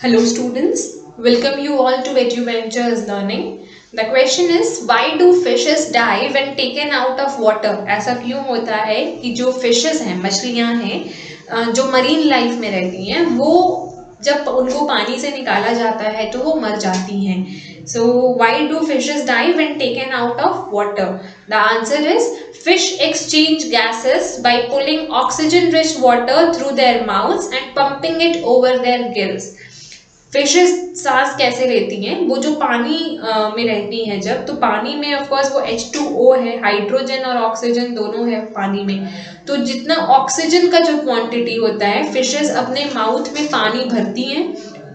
Hello students, welcome you all to EduVentures Learning. The question is, why do fishes die when taken out of water? ऐसा क्यों होता है कि जो fishes हैं, मछलियाँ हैं, जो मरीन लाइफ में रहती हैं, वो जब उनको पानी से निकाला जाता है तो वो मर जाती हैं. So why do fishes die when taken out of water? The answer is fish exchange gases by pulling oxygen-rich water through their mouths and pumping it over their gills. Fishes सांस कैसे लेती हैं? वो जो पानी में रहती हैं जब, तो पानी में ऑफ कोर्स वो H2O है, हाइड्रोजन और ऑक्सीजन दोनों है पानी में. तो जितना ऑक्सीजन का जो क्वांटिटी होता है, फिशेस अपने माउथ में पानी भरती हैं,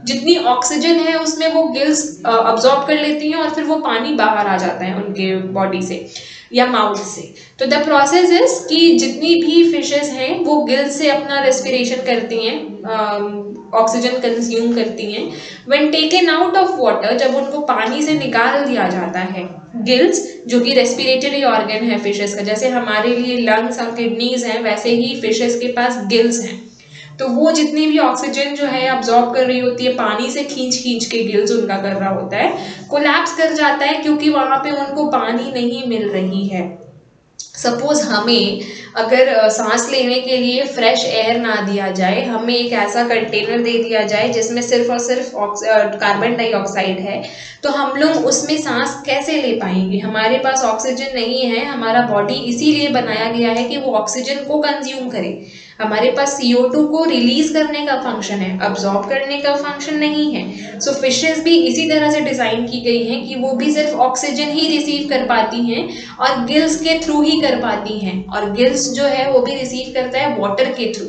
जितनी ऑक्सीजन है उसमें वो गिल्स अब्सॉर्ब कर लेती हैं और फिर वो पानी बाहर आ जाता है उनके बॉडी से या माउथ से. तो द प्रोसेस इज कि जितनी भी फिशेस हैं वो गिल्स से अपना रेस्पिरेशन करती हैं, ऑक्सीजन कंज्यूम करती हैं. When taken out of water, जब उनको पानी से निकाल दिया जाता है, गिल्स जो कि रेस्पिरेटरी ऑर्गन है फिशेस का, जैसे हमारे लिए लंग्स और किडनीज हैं वैसे ही फिशेस के पास गिल्स हैं. तो वो जितनी भी ऑक्सीजन जो है अब्सॉर्ब कर रही होती है पानी से, खींच खींच के गिल्स उनका कर रहा होता है, कोलैप्स कर जाता है क्योंकि वहां पे उनको पानी नहीं मिल रही है. सपोज हमें अगर सांस लेने के लिए फ्रेश एयर ना दिया जाए, हमें एक ऐसा कंटेनर दे दिया जाए जिसमें सिर्फ और सिर्फ कार्बन डाइऑक्साइड है, तो हम लोग उसमें सांस कैसे ले पाएंगे? हमारे पास ऑक्सीजन नहीं है. हमारा बॉडी इसीलिए बनाया गया है कि वो ऑक्सीजन को कंज्यूम करे. हमारे पास CO2 को रिलीज करने का फंक्शन है, अब्सॉर्ब करने का फंक्शन नहीं है. सो फिशेस भी इसी तरह से डिजाइन की गई हैं कि वो भी सिर्फ ऑक्सीजन ही रिसीव कर पाती हैं और गिल्स के थ्रू ही कर पाती हैं, और गिल्स जो है वो भी रिसीव करता है वाटर के थ्रू.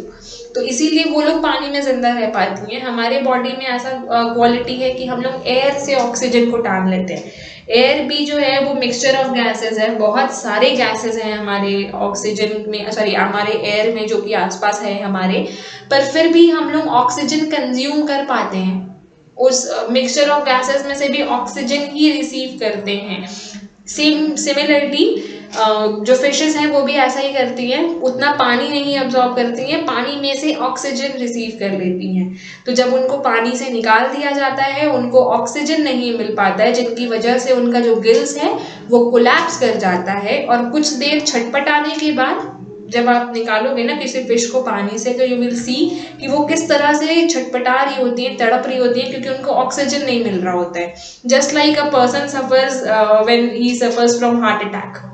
तो इसीलिए वो लोग पानी में जिंदा रह पाती हैं. हमारे बॉडी में ऐसा क्वालिटी है कि हम लोग एयर से ऑक्सीजन को टान लेते हैं. एयर भी जो है वो मिक्सचर ऑफ गैसेस है, बहुत सारे गैसेस हैं हमारे ऑक्सीजन में, सॉरी हमारे एयर में जो कि आसपास है हमारे, पर फिर भी हम लोग ऑक्सीजन कंज्यूम कर पाते हैं. उस मिक्सचर ऑफ गैसेस में से भी ऑक्सीजन ही रिसीव करते हैं. सिमिलरली जो फिशेस हैं वो भी ऐसा ही करती हैं, उतना पानी नहीं अब्सॉर्ब करती हैं, पानी में से ऑक्सीजन रिसीव कर लेती हैं. तो जब उनको पानी से निकाल दिया जाता है, उनको ऑक्सीजन नहीं मिल पाता है, जिनकी वजह से उनका जो गिल्स है वो कोलैप्स कर जाता है. और कुछ देर छटपटाने के बाद जब आप निकालोगे ना किसी फिश को पानी से, तो यू विल सी कि वो किस तरह से छटपटा रही होती है, तड़प रही होती है, क्योंकि उनको ऑक्सीजन नहीं मिल रहा होता है. Just like a person suffers when he suffers from heart attack.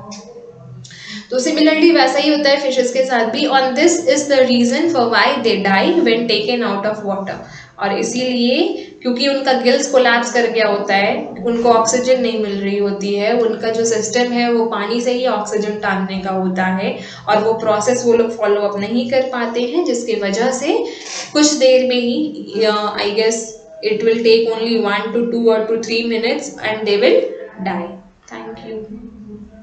तो सिमिलरली वैसा ही होता है फिशेस के साथ भी. On this is the reason for why they die when taken out of water. और इसीलिए क्योंकि उनका गिल्स कोलैप्स कर गया होता है, उनको ऑक्सीजन नहीं मिल रही होती है, उनका जो सिस्टम है वो पानी से ही ऑक्सीजन टानने का होता है, और वो प्रोसेस वो लोग फॉलो अप नहीं कर पाते हैं, जिसकी वजह से कुछ देर में ही, I guess it will take only 1 to 2 or 3 minutes and they will die.